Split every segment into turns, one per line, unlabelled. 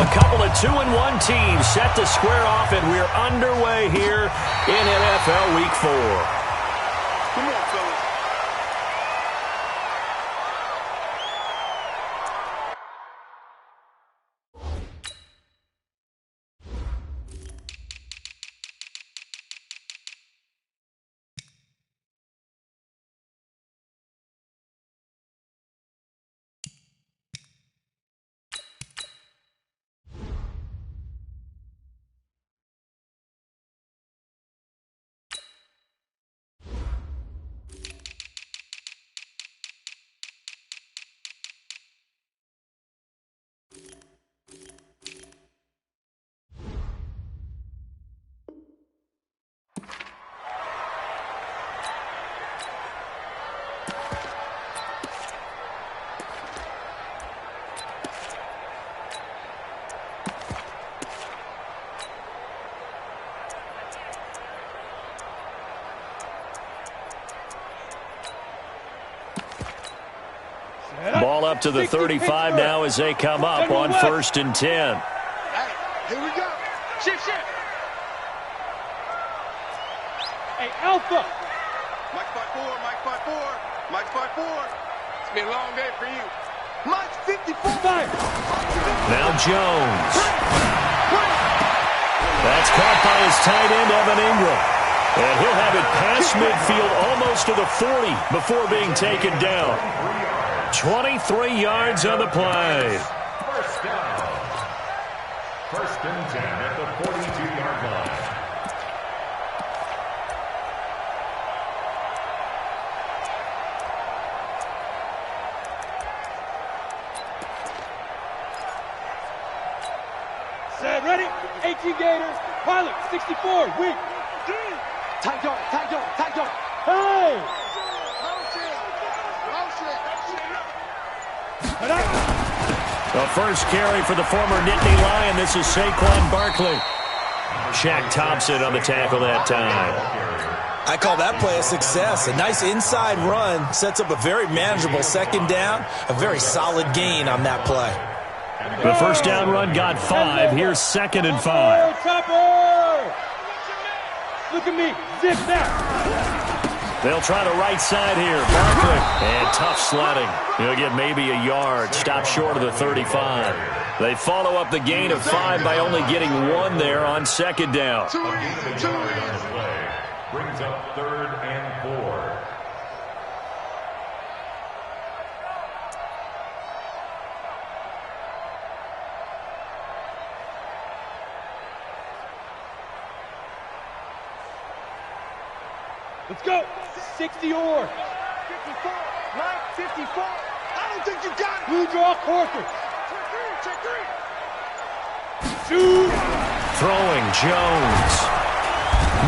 A couple of 2-1 teams set to square off, and we're underway here in NFL Week 4.
Come on, fellas.
Ball up to the 35 now as they come up on 1st and 10.
Hey, here we go. Shift.
Hey, Alpha.
Mike 5-4, Mike 5-4, Mike 5-4. It's been a long day for you. Mike 54.
Now Jones. That's caught by his tight end, Evan Ingram. And he'll have it past midfield almost to the 40 before being taken down. 23 yards on the play.
First down. 1st and 10 at the 42-yard line.
Set, ready? 18 Gators. Pilot, 64, weak.
Tight dog.
Hey!
The first carry for the former Nittany Lion. This is Saquon Barkley. Shaq Thompson on the tackle that time.
I call that play a success. A nice inside run sets up a very manageable 2nd down. A very solid gain on that play.
The first down run got 5. Here's 2nd and 5.
Chopper! Look at me. Zip that.
They'll try the right side here. Barkley. And tough sledding. He'll get maybe a yard. Stop short of the 35. They follow up the gain of 5 by only getting 1 there on 2nd down.
Brings up 3rd and 4.
Let's go. 60 or.
54. Mike 54. I don't think you got it.
Blue draw quarter.
Check 3.
Shoot.
Throwing Jones.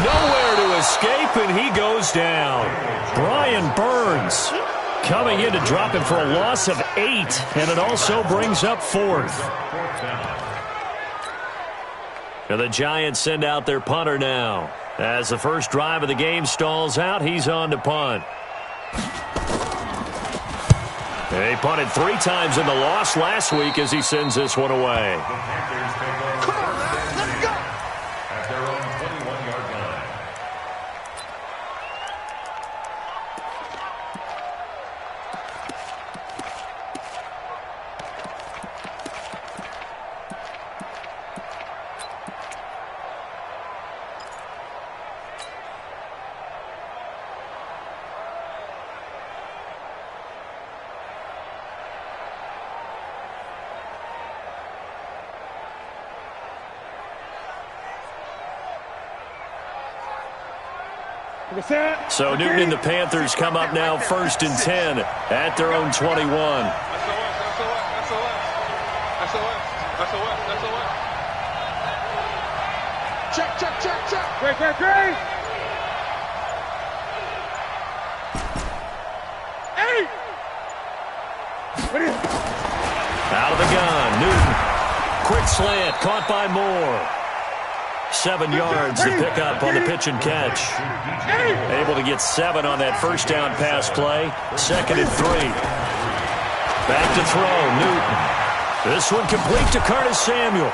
Nowhere to escape, and he goes down. Brian Burns coming in to drop him for a loss of 8, and it also brings up 4th. And the Giants send out their punter now. As the first drive of the game stalls out, he's on to punt. They punted 3 times in the loss last week as he sends this one away.
Come on, man. Let's go.
At their own 21-yard line.
So Newton and the Panthers come up now 1st and 10 at their own 21.
Check.
Great. Hey!
Out of the gun, Newton. Quick slant, caught by Moore. 7 yards to pick up on the pitch and catch. Able to get 7 on that first down pass play. 2nd and 3. Back to throw, Newton. This one complete to Curtis Samuel.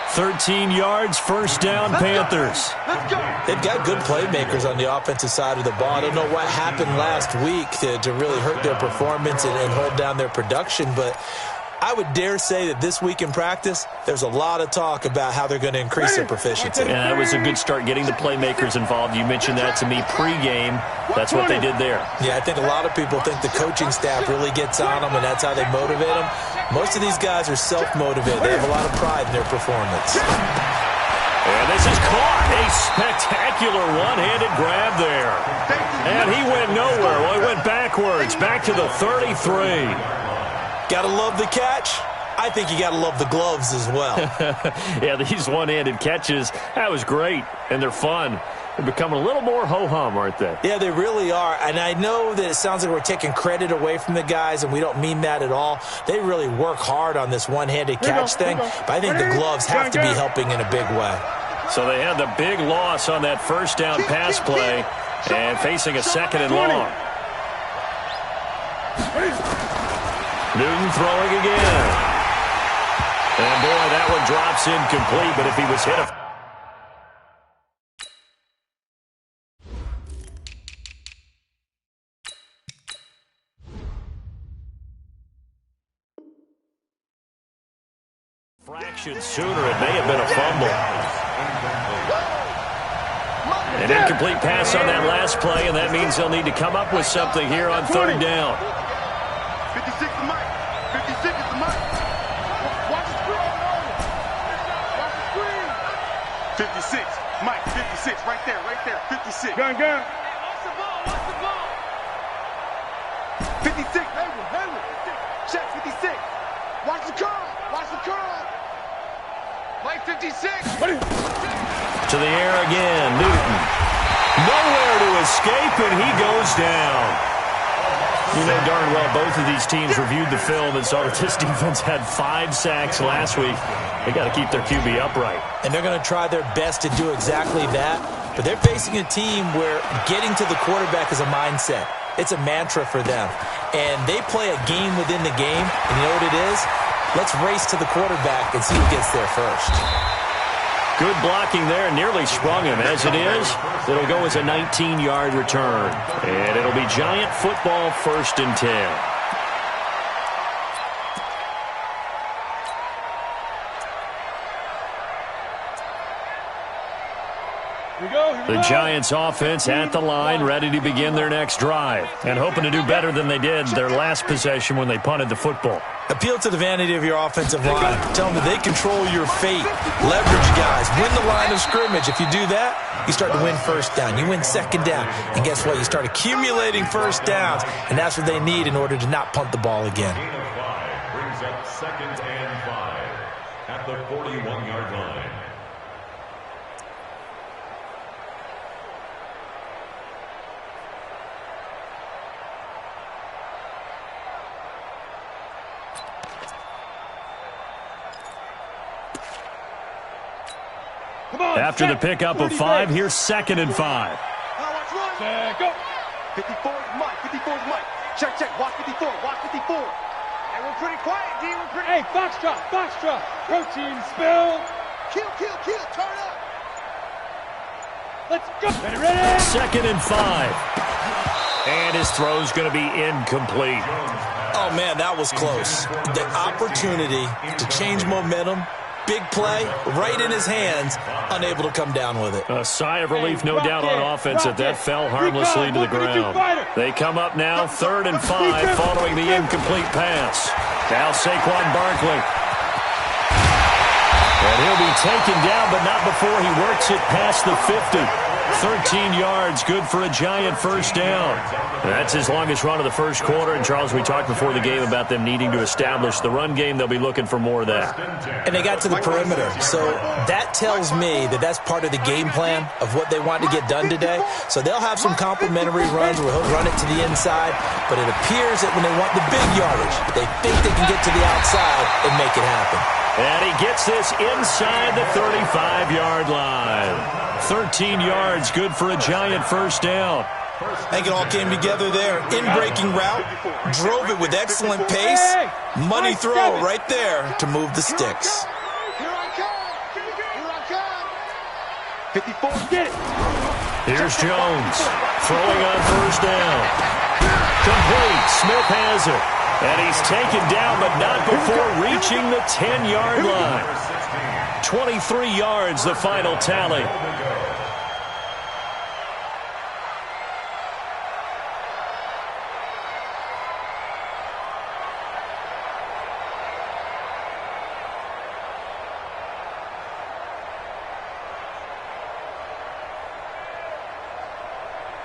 13 yards, first down, Panthers.
They've got good playmakers on the offensive side of the ball. I don't know what happened last week to really hurt their performance and hold down their production, but I would dare say that this week in practice, there's a lot of talk about how they're going to increase their proficiency.
Yeah, that was a good start getting the playmakers involved. You mentioned that to me pregame. That's what they did there.
Yeah, I think a lot of people think the coaching staff really gets on them, and that's how they motivate them. Most of these guys are self-motivated. They have a lot of pride in their performance.
And this is caught. A spectacular one-handed grab there. And he went nowhere. Well, he went backwards, back to the 33.
Got to love the catch. I think you got to love the gloves as well.
Yeah, these one-handed catches, that was great, and they're fun. They're becoming a little more ho-hum, aren't they?
Yeah, they really are. And I know that it sounds like we're taking credit away from the guys, and we don't mean that at all. They really work hard on this one-handed catch thing, but I think the gloves have to be helping in a big way.
So they had the big loss on that first down pass play and facing a second and long. Newton throwing again. And boy, that one drops incomplete, but if he was hit fraction sooner, it may have been a fumble. An incomplete pass on that last play, and that means they'll need to come up with something here on third down.
56 to Mike. 56 is the Mike. Watch the screen. Watch the screen. 56. Mike, 56. Right there, right there. 56.
Gun.
Watch the ball. 56. Hayward. Check 56. Watch the curl. Mike, 56.
To the air again, Newton. Nowhere to escape, and he goes down. You know darn well both of these teams reviewed the film and saw that this defense had 5 sacks last week. They got to keep their QB upright.
And they're going to try their best to do exactly that. But they're facing a team where getting to the quarterback is a mindset. It's a mantra for them. And they play a game within the game. And you know what it is? Let's race to the quarterback and see who gets there first.
Good blocking there, nearly sprung him. As it is, it'll go as a 19-yard return. And it'll be Giant football, 1st and 10. The Giants offense at the line, ready to begin their next drive, and hoping to do better than they did their last possession when they punted the football.
Appeal to the vanity of your offensive line. Tell them that they control your fate. Leverage guys. Win the line of scrimmage. If you do that, you start to win first down. You win second down. And guess what? You start accumulating first downs, and that's what they need in order to not punt the ball again.
Gain of 5 brings up 2nd and 5 at the 41-yard line.
After the pickup of 5, here's 2nd and 5.
Go.
54 is Mike. 54 is Mike. Check. Watch 54. Hey, we're pretty quiet, D.
Hey, foxtrot. Protein spill.
Kill. Turn up.
Let's go. Ready.
2nd and 5. And his throw's going to be incomplete.
Oh, man, that was close. The opportunity to change momentum, big play, right in his hands, unable to come down with it.
A sigh of relief, no doubt, on offense that fell harmlessly to the ground. They come up now, 3rd and 5, following the incomplete pass. Now Saquon Barkley. And he'll be taken down, but not before he works it past the 50. 13 yards, good for a Giant first down. That's his longest run of the first quarter. And, Charles, we talked before the game about them needing to establish the run game. They'll be looking for more of that.
And they got to the perimeter. So that tells me that that's part of the game plan of what they want to get done today. So they'll have some complementary runs where he'll run it to the inside. But it appears that when they want the big yardage, they think they can get to the outside and make it happen.
And he gets this inside the 35-yard line. 13 yards, good for a Giant first down.
I think it all came together there. In-breaking route, drove it with excellent pace. Money throw right there to move the sticks.
Here I come. Here I come. 54. Get it.
Here's Jones throwing on first down. Complete. Smith has it. And he's taken down, but not before reaching the 10-yard line. 23 yards, the final tally.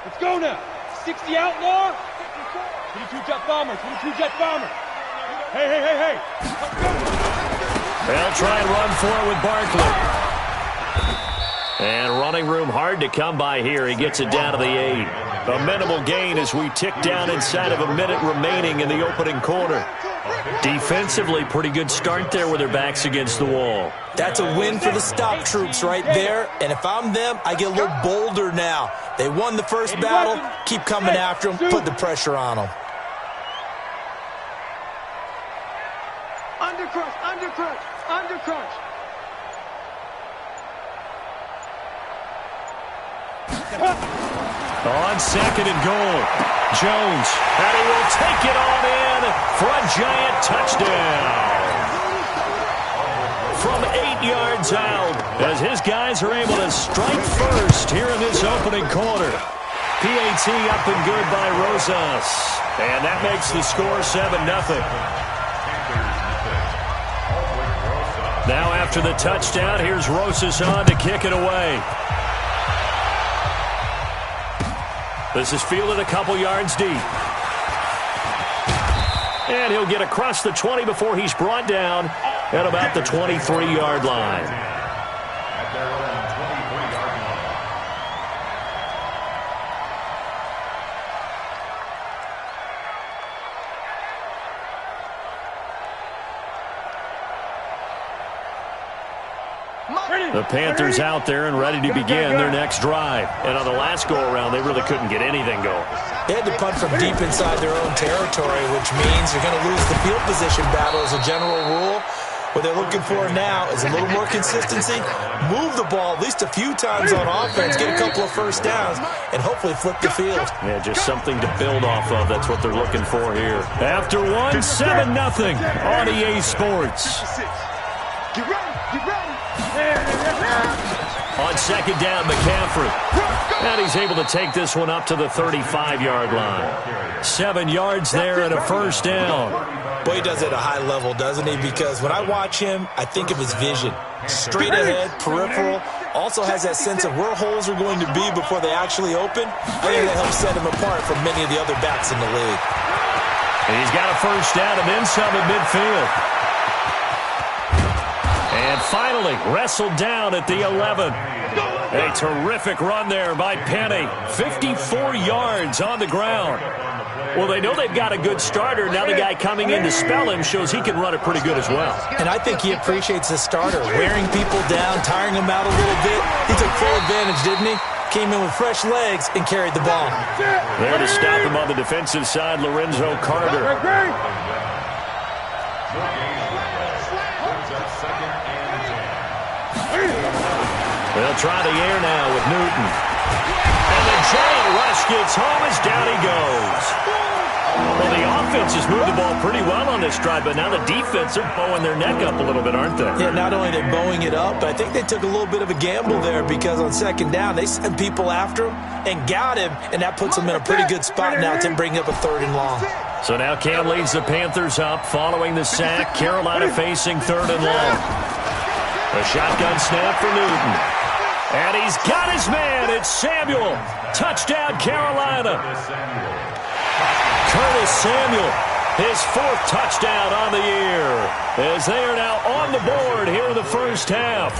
Let's go now. 60 outlaw. 22 jet bomber. 22 jet bomber. Hey, hey, hey, hey. Let's go.
They'll try and run for it with Barkley. And running room hard to come by here. He gets it down to the 8. A minimal gain as we tick down inside of a minute remaining in the opening quarter. Defensively, pretty good start there with their backs against the wall.
That's a win for the stop troops right there. And if I'm them, I get a little bolder now. They won the first battle. Keep coming after them. Put the pressure on them.
Undercrunch, undercrunch, undercrunch.
On second and goal, Jones, and he will take it on in for a giant touchdown. From 8 yards out, as his guys are able to strike first here in this opening quarter. PAT up and good by Rosas, and that makes the score 7-0. Now after the touchdown, here's Rosas on to kick it away. This is fielded a couple yards deep. And he'll get across the 20 before he's brought down at about the 23-yard line.
At their own 23-yard line.
The Panthers out there and ready to begin their next drive. And on the last go-around, they really couldn't get anything going.
They had to punt from deep inside their own territory, which means you're going to lose the field position battle as a general rule. What they're looking for now is a little more consistency, move the ball at least a few times on offense, get a couple of first downs, and hopefully flip the field.
Yeah, just something to build off of. That's what they're looking for here. After one, 7-0 on EA Sports.
Get ready, get ready.
On second down, McCaffrey. And he's able to take this one up to the 35-yard line. 7 yards there and a first down.
Boy, he does it at a high level, doesn't he? Because when I watch him, I think of his vision. Straight ahead, peripheral. Also has that sense of where holes are going to be before they actually open. I think that helps set him apart from many of the other backs in the league.
And he's got a first down and then some at midfield. And finally, wrestled down at the 11. A terrific run there by Penny. 54 yards on the ground. Well, they know they've got a good starter. Now the guy coming in to spell him shows he can run it pretty good as well.
And I think he appreciates the starter, wearing people down, tiring them out a little bit. He took full advantage, didn't he? Came in with fresh legs and carried the ball.
There to stop him on the defensive side, Lorenzo Carter. They'll try the air now with Newton. And the giant rush gets home as down he goes. Well, the offense has moved the ball pretty well on this drive, but now the defense are bowing their neck up a little bit, aren't they?
Yeah, not only they're bowing it up, but I think they took a little bit of a gamble there because on second down, they sent people after him and got him, and that puts them in a pretty good spot now to bring up a 3rd and long.
So now Cam leads the Panthers up following the sack. Carolina facing 3rd and long. A shotgun snap for Newton. And he's got his man. It's Samuel. Touchdown, Carolina. Curtis Samuel, his 4th touchdown on the year, as they are now on the board here in the first half.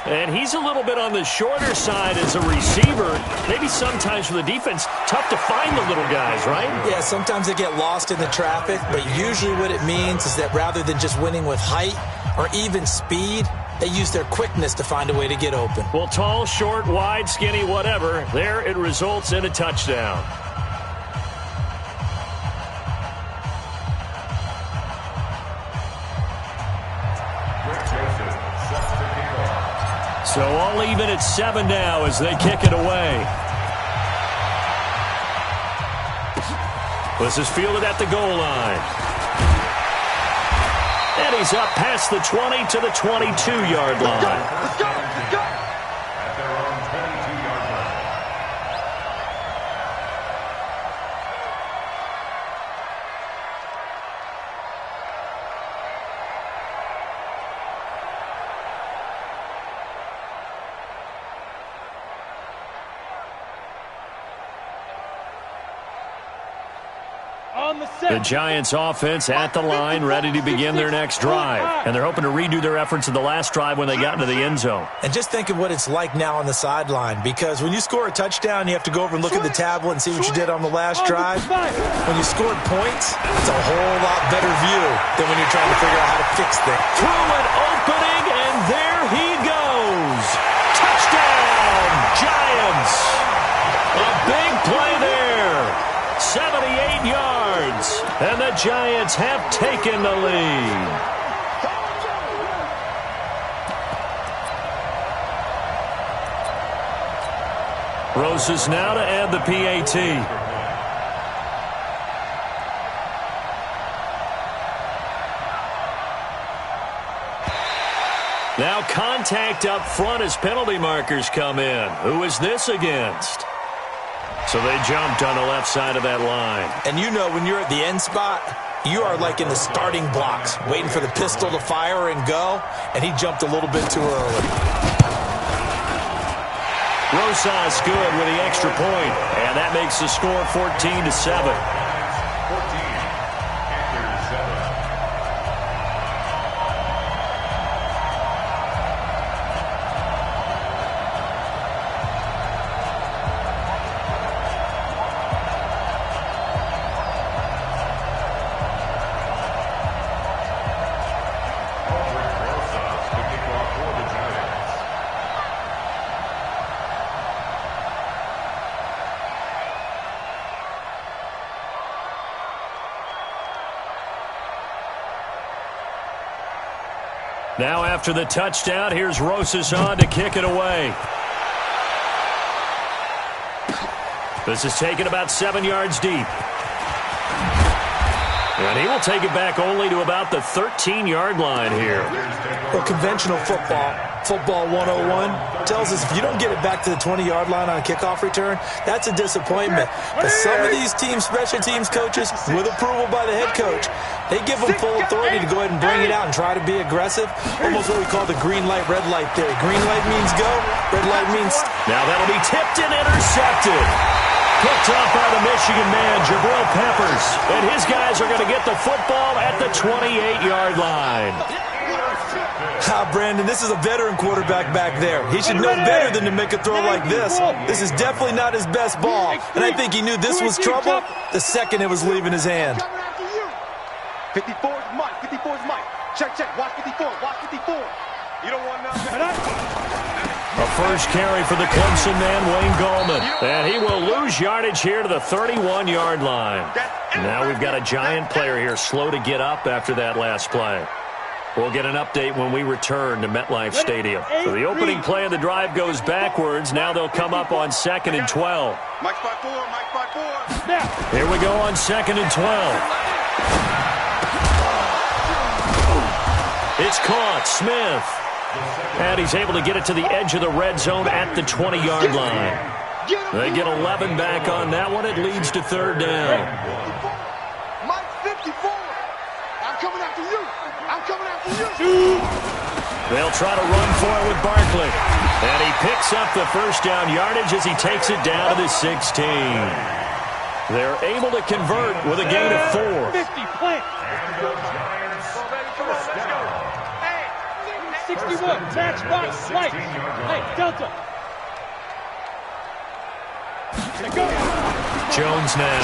And he's a little bit on the shorter side as a receiver. Maybe sometimes for the defense, tough to find the little guys, right?
Yeah, sometimes they get lost in the traffic, but usually what it means is that rather than just winning with height or even speed, They use their quickness to find a way to get open.
Well, tall, short, wide, skinny, whatever, there it results in a touchdown. So all even at 7 now as they kick it away. This is fielded at the goal line. And he's up past the 20 to the 22-yard line.
Let's go. Let's go.
At their own 22-yard line.
On the set.
The Giants offense at the line, ready to begin their next drive. And they're hoping to redo their efforts of the last drive when they got into the end zone.
And just think of what it's like now on the sideline, because when you score a touchdown, you have to go over and look at the tablet and see what you did on the last drive. When you scored points, it's a whole lot better view than when you're trying to figure out how to fix things.
Through an opening, and there he goes. Touchdown, Giants. A big play there. 78 yards. And the Giants have taken the lead. Roses now to add the PAT. Now contact up front as penalty markers come in. Who is this against? So they jumped on the left side of that line.
And you know when you're at the end spot, you are like in the starting blocks, waiting for the pistol to fire and go, and he jumped a little bit too early.
Rosas good with the extra point, and that makes the score 14-7.
14 after 7.
Now after the touchdown, here's Rosas on to kick it away. This is taken about 7 yards deep. And he will take it back only to about the 13-yard line here.
Well, conventional football 101, tells us if you don't get it back to the 20-yard line on a kickoff return, that's a disappointment. But some of these teams, special teams coaches, with approval by the head coach, they give them full authority to go ahead and bring it out and try to be aggressive. Almost what we call the green light, red light theory. Green light means go, red light means...
Now that'll be tipped and intercepted. Picked off by the Michigan man, Jabril Peppers. And his guys are going to get the football at the 28-yard line.
Brandon, this is a veteran quarterback back there. He should know better than to make a throw like this. This is definitely not his best ball. And I think he knew this was trouble the second it was leaving his hand.
54 is Mike. 54 is Mike. Check. Watch 54. Watch 54. You don't want nothing.
A first carry for the Clemson man, Wayne Gallman. And he will lose yardage here to the 31-yard line. Now we've got a Giant player here slow to get up after that last play. We'll get an update when we return to MetLife Stadium. So the opening play of the drive goes backwards. Now they'll come up on 2nd and 12.
Mike 5-4. Mike 5-4.
Here we go on 2nd and 12. It's caught. Smith. And he's able to get it to the edge of the red zone at the 20-yard line. They get 11 back on that one. It leads to 3rd down.
Mike 54. I'm coming after you. I'm coming after you.
They'll try to run for it with Barkley. And he picks up the first down yardage as he takes it down to the 16. They're able to convert with a gain of 4.
50 plant. 61, match box, right. Hey, Delta.
Jones now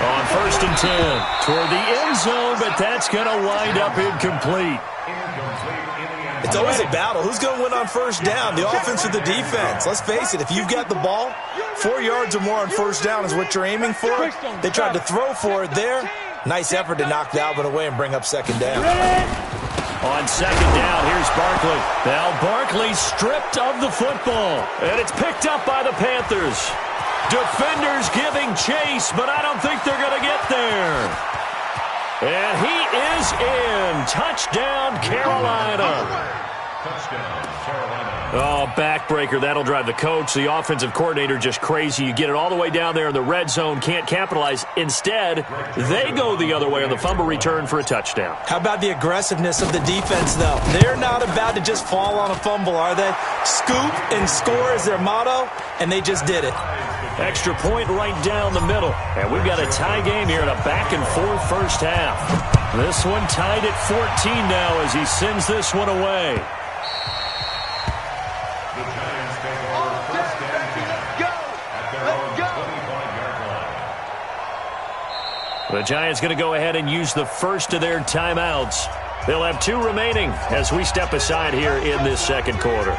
on 1st and 10 toward the end zone, but that's going to wind up incomplete.
Incomplete in the end
It's always a battle. Who's going to win on first down, the offense or the defense? Let's face it, if you've got the ball, 4 yards or more on first down is what you're aiming for. They tried to throw for it there. Nice effort to knock Dalvin away and bring up second down.
On second down, here's Barkley. Now Barkley stripped of the football, and it's picked up by the Panthers. Defenders giving chase, but I don't think they're going to get there. And he is in. Touchdown, Carolina.
Touchdown, Carolina.
Oh, backbreaker. That'll drive the coach, the offensive coordinator, just crazy. You get it all the way down there in the red zone, can't capitalize. Instead, they go the other way on the fumble return for a touchdown.
How about the aggressiveness of the defense, though? They're not about to just fall on a fumble, are they? Scoop and score is their motto, and they just did it.
Extra point right down the middle. And we've got a tie game here in a back-and-forth first half. This one tied at 14 now as he sends this one away.
The Giants take over first and 10 at their own 25-yard line.
The Giants going to go ahead and use the first of their timeouts. They'll have 2 remaining as we step aside here in this second quarter.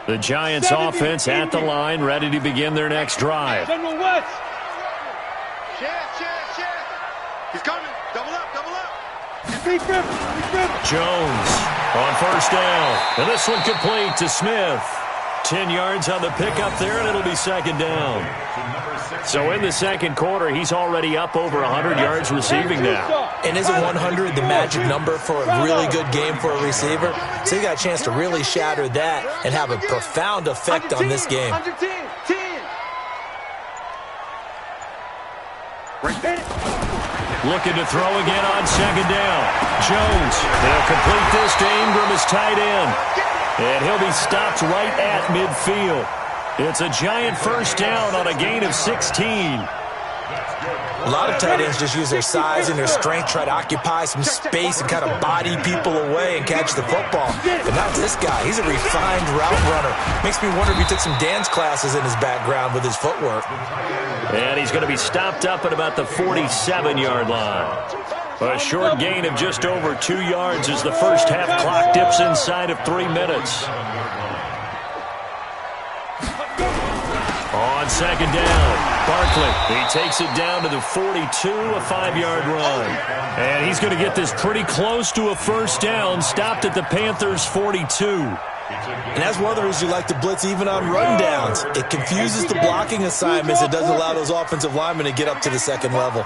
The Giants offense at the line, ready to begin their next drive.
General West.
Chance. He's coming. Double up.
Jones on first down. And this one complete to Smith. 10 yards on the pickup there, and it'll be second down. So in the second quarter, he's already up over 100 yards receiving now.
And isn't 100 the magic number for a really good game for a receiver? So he got a chance to really shatter that and have a profound effect on this game.
Looking to throw again on second down. Jones, they'll complete this to Ingram as tight end. And he'll be stopped right at midfield. It's a Giant first down on a gain of 16.
A lot of tight ends just use their size and their strength, try to occupy some space and kind of body people away and catch the football. But not this guy. He's a refined route runner. Makes me wonder if he took some dance classes in his background with his footwork.
And he's going to be stopped up at about the 47-yard line. A short gain of just over 2 yards as the first half clock dips inside of 3 minutes. On second down, Barkley, he takes it down to the 42, a 5-yard run. And he's going to get this pretty close to a first down, stopped at the Panthers' 42.
And that's one of the reasons you like to blitz even on rundowns. It confuses the blocking assignments. It doesn't allow those offensive linemen to get up to the second level.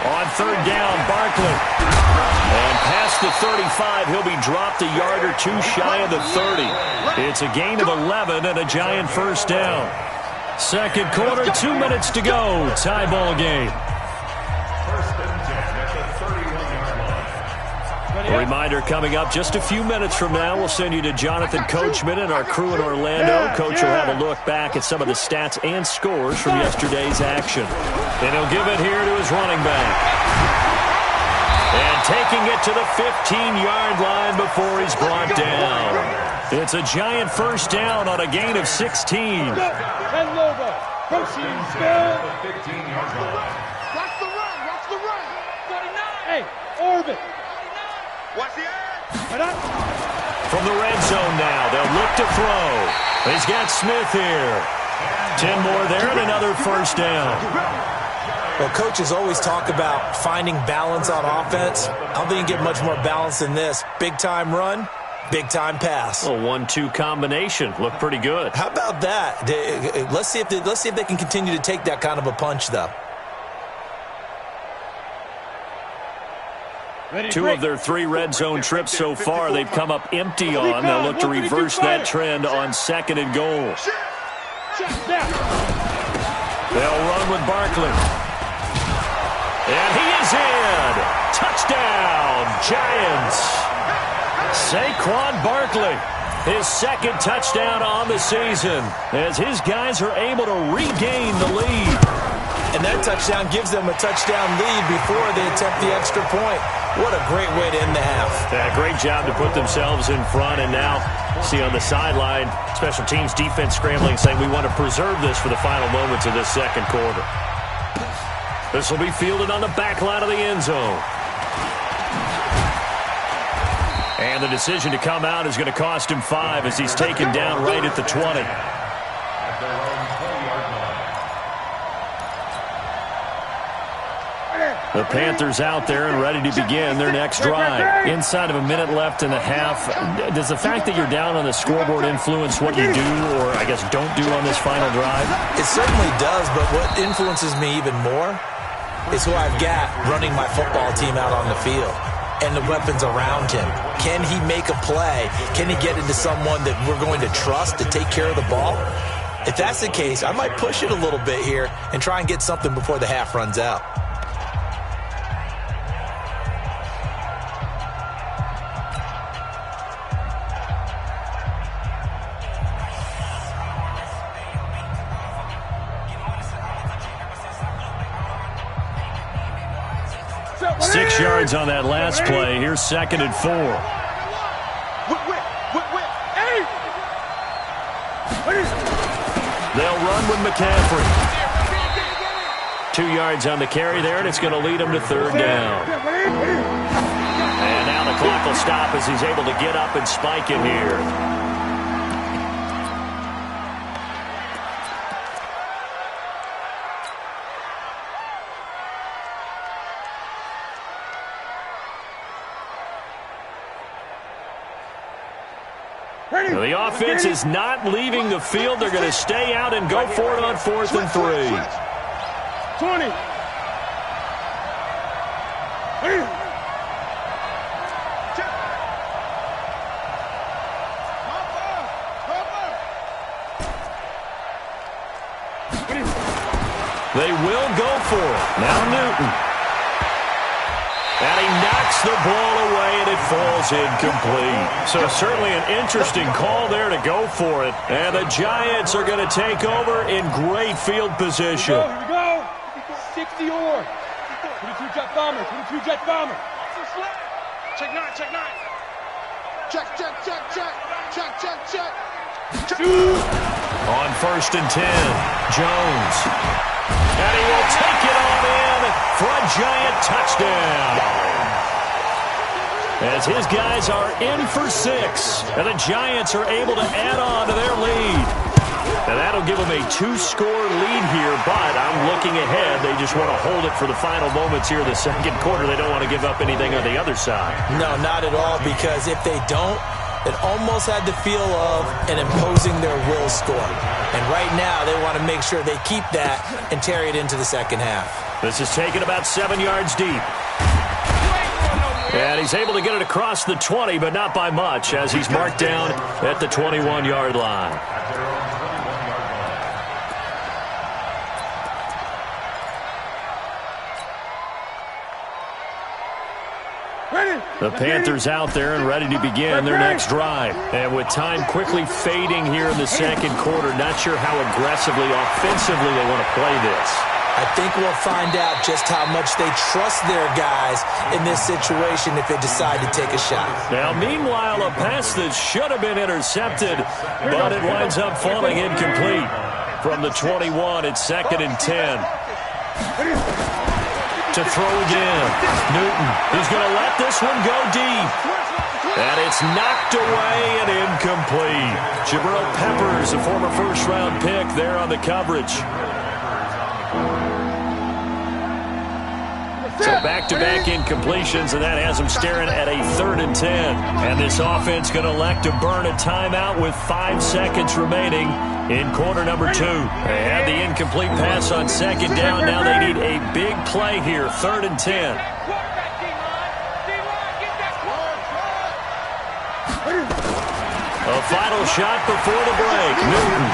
On third down, Barkley. And past the 35, he'll be dropped a yard or two shy of the 30. It's a gain of 11 and a Giant first down. Second quarter, 2 minutes to go. Tie ball game. Reminder coming up just a few minutes from now, we'll send you to Jonathan Coachman and our crew in Orlando. Coach will have a look back at some of the stats and scores from yesterday's action. And he'll give it here to his running back. And taking it to the 15-yard line before he's brought down. It's a giant first down on a gain of 16.
And Lobo. Proceed.
The 15-yard line.
Watch the run. Watch the run.
49. Hey, orbit.
Watch the edge.
From the red zone now, they'll look to throw. He's got Smith here. 10 more there and another first down.
Well, coaches always talk about finding balance on offense. I don't think you get much more balance than this. Big-time run, big-time pass.
A 1-2 combination. Looked pretty good.
How about that? Let's see if they can continue to take that kind of a punch, though.
Two of their 3 red zone trips so far, they've come up empty on. They'll look to reverse that trend on 2nd and goal. They'll run with Barkley. And he is in. Touchdown, Giants. Saquon Barkley, his 2nd touchdown on the season, as his guys are able to regain the lead.
And that touchdown gives them a touchdown lead before they attempt the extra point. What a great way to end the half.
Yeah, great job to put themselves in front. And now, see on the sideline, special teams defense scrambling, saying we want to preserve this for the final moments of this second quarter. This will be fielded on the back line of the end zone. And the decision to come out is going to cost him 5 as he's taken down right at the 20. The Panthers out there and ready to begin their next drive. Inside of a minute left in the half, does the fact that you're down on the scoreboard influence what you do or, I guess, don't do on this final drive?
It certainly does, but what influences me even more is who I've got running my football team out on the field and the weapons around him. Can he make a play? Can he get into someone that we're going to trust to take care of the ball? If that's the case, I might push it a little bit here and try and get something before the half runs out.
Six yards on that last play. Here's 2nd and 4. They'll run with McCaffrey. 2 yards on the carry there, and it's going to lead him to 3rd down. And now the clock will stop as he's able to get up and spike it here. The offense is not leaving the field. They're going to stay out and go for it on 4th and 3.
20.
They will go for it. Now Newton. And he knocks the ball away, and it falls incomplete. So certainly an interesting call there to go for it. And the Giants are going to take over in great field position.
Here we go. 60 or 22 jet bomber. 22 jet bomber.
Check 9. Check 9. Check.
On 1st and 10, Jones. And he will take it on in for a Giant touchdown. As his guys are in for 6, and the Giants are able to add on to their lead. And that'll give them a 2-score lead here, but I'm looking ahead. They just want to hold it for the final moments here in the second quarter. They don't want to give up anything on the other side.
No, not at all, because if they don't, it almost had the feel of an imposing their will score. And right now, they want to make sure they keep that and carry it into the second half.
This is taken about 7 yards deep. And he's able to get it across the 20, but not by much, as he's marked down at the 21-yard line. The Panthers out there and ready to begin their next drive. And with time quickly fading here in the second quarter, not sure how aggressively, offensively they want to play this.
I think we'll find out just how much they trust their guys in this situation if they decide to take a shot.
Now, meanwhile, a pass that should have been intercepted, but it winds up falling incomplete. From the 21, it's 2nd and 10. To throw again. Newton, he's going to let this one go deep. And it's knocked away and incomplete. Jabril Peppers, a former first-round pick there on the coverage. So back-to-back incompletions, and that has them staring at a 3rd and 10. And this offense going to elect to burn a timeout with 5 seconds remaining in quarter number 2. They had the incomplete pass on 2nd down. Now they need a big play here, 3rd and 10. A final shot before the break. Newton.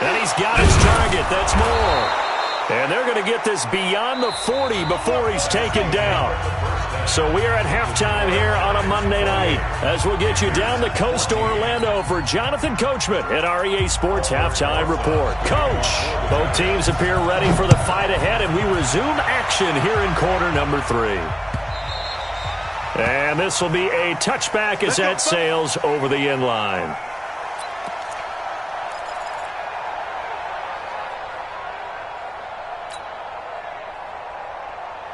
And he's got his target. That's more. And they're going to get this beyond the 40 before he's taken down. So we are at halftime here on a Monday night as we'll get you down the coast to Orlando for Jonathan Coachman at our EA Sports Halftime Report. Coach, both teams appear ready for the fight ahead, and we resume action here in quarter number 3. And this will be a touchback as that sails over the end line.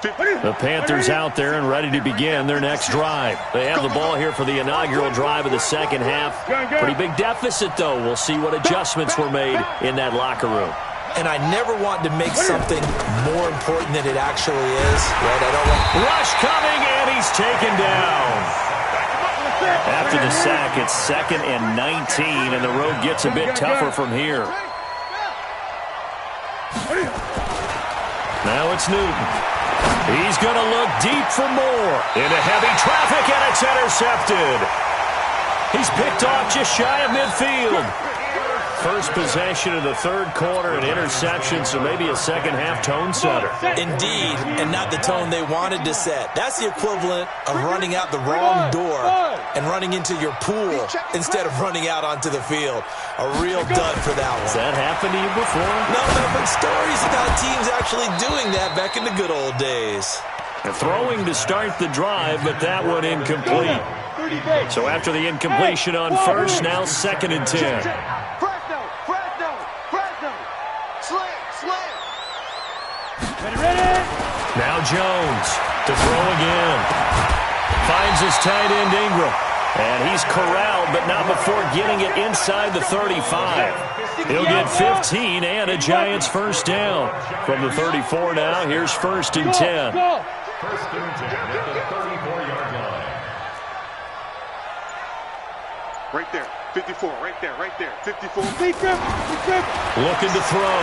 The Panthers out there and ready to begin their next drive. They have the ball here for the inaugural drive of the second half. Pretty big deficit, though. We'll see what adjustments were made in that locker room.
And I never want to make something more important than it actually is. Right? I don't want...
Rush coming, and he's taken down. After the sack, it's 2nd and 19, and the road gets a bit tougher from here. Now it's Newton. He's going to look deep for more. Into heavy traffic, and it's intercepted. He's picked off just shy of midfield. First possession of the third quarter, an interception, so maybe a second-half tone setter.
Indeed, and not the tone they wanted to set. That's the equivalent of running out the wrong door and running into your pool instead of running out onto the field. A real dud for that one.
Has that happened to you before?
No, but stories about teams actually doing that back in the good old days.
Throwing to start the drive, but that one incomplete. So after the incompletion on first, now 2nd and 10. Now Jones to throw again. Finds his tight end Ingram. And he's corralled, but not before getting it inside the 35. He'll get 15 and a Giants first down. From the 34 now, here's 1st and 10.
1st and 10 at the 34-yard line.
Right there, 54, right there, 54.
Looking to throw.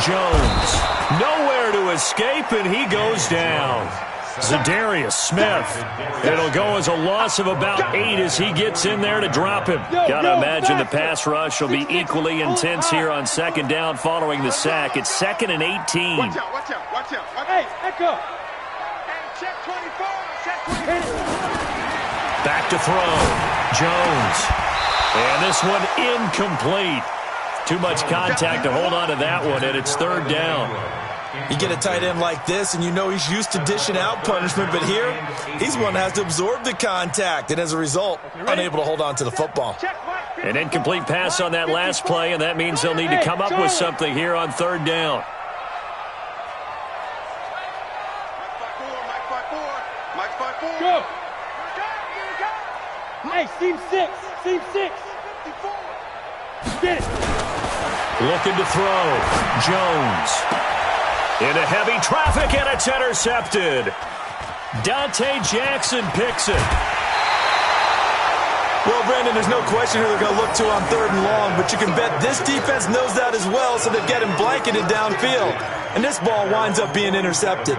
Jones. Nowhere to escape, and he goes down. Zadarius Smith. It'll go as a loss of about 8 as he gets in there to drop him. Gotta imagine the pass rush will be equally intense here on 2nd down following the sack. It's 2nd and 18.
Watch out.
Hey, echo.
Check 24, check 24.
Back to throw. Jones. And this one incomplete. Too much contact to hold on to that one, and it's 3rd down.
You get a tight end like this, and you know he's used to dishing out punishment, but here, he's one that has to absorb the contact, and as a result, unable to hold on to the football.
An incomplete pass on that last play, and that means they'll need to come up with something here on 3rd down.
Mike 5-4.
Go. Hey, seam 6. Get it.
Looking to throw. Jones. Into heavy traffic, and it's intercepted. Dante Jackson picks it.
Well, Brandon, there's no question who they're going to look to on 3rd and long, but you can bet this defense knows that as well, so they've got him blanketed downfield. And this ball winds up being intercepted.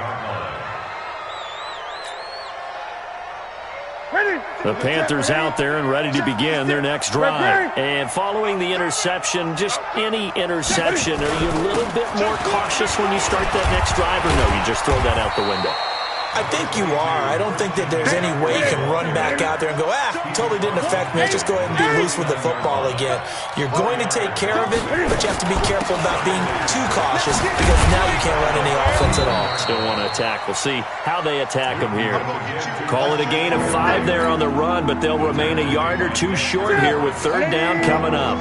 The Panthers out there and ready to begin their next drive. And following the interception, just any interception, are you a little bit more cautious when you start that next drive, or no, you just throw that out the window?
I think you are. I don't think that there's any way you can run back out there and go, totally didn't affect me. Let's just go ahead and be loose with the football again. You're going to take care of it, but you have to be careful about being too cautious because now you can't run any offense at all.
Still want to attack. We'll see how they attack him here. Call it a gain of 5 there on the run, but they'll remain a yard or two short here with third down coming up.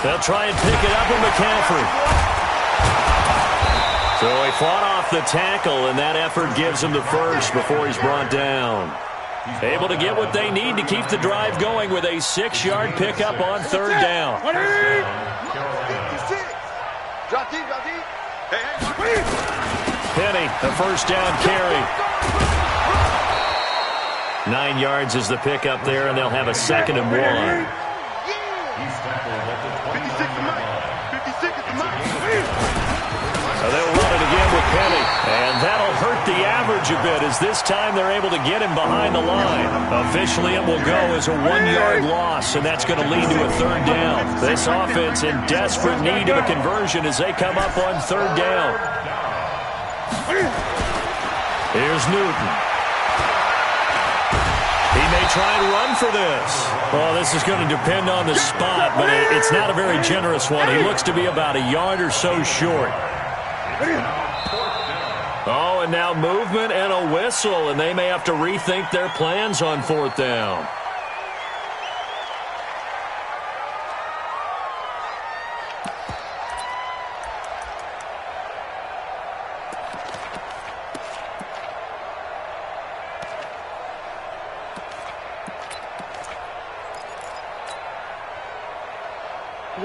They'll try and pick it up with McCaffrey. So he fought off the tackle, and that effort gives him the first before he's brought down. Able to get what they need to keep the drive going with a 6-yard pickup on third down. Penny, the first down carry. 9 yards is the pickup there, and they'll have a 2nd and 1. So they'll run it again with Penny. And that'll hurt the average a bit as this time they're able to get him behind the line. Officially, it will go as a 1-yard loss, and that's going to lead to a third down. This offense in desperate need of a conversion as they come up on third down. Here's Newton. He may try and run for this. Well, this is going to depend on the spot, but it's not a very generous one. He looks to be about a yard or so short. Oh, and now movement and a whistle, and they may have to rethink their plans on fourth down.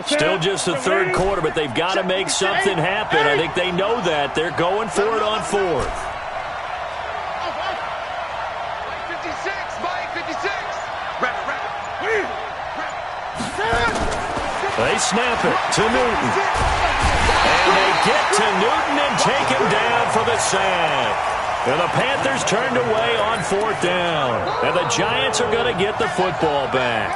Still just the third quarter, but they've got to make something happen. I think they know that. They're going for it on fourth.
56, Mike, 56.
They snap it to Newton. And they get to Newton and take him down for the sack. And the Panthers turned away on fourth down. And the Giants are going to get the football back.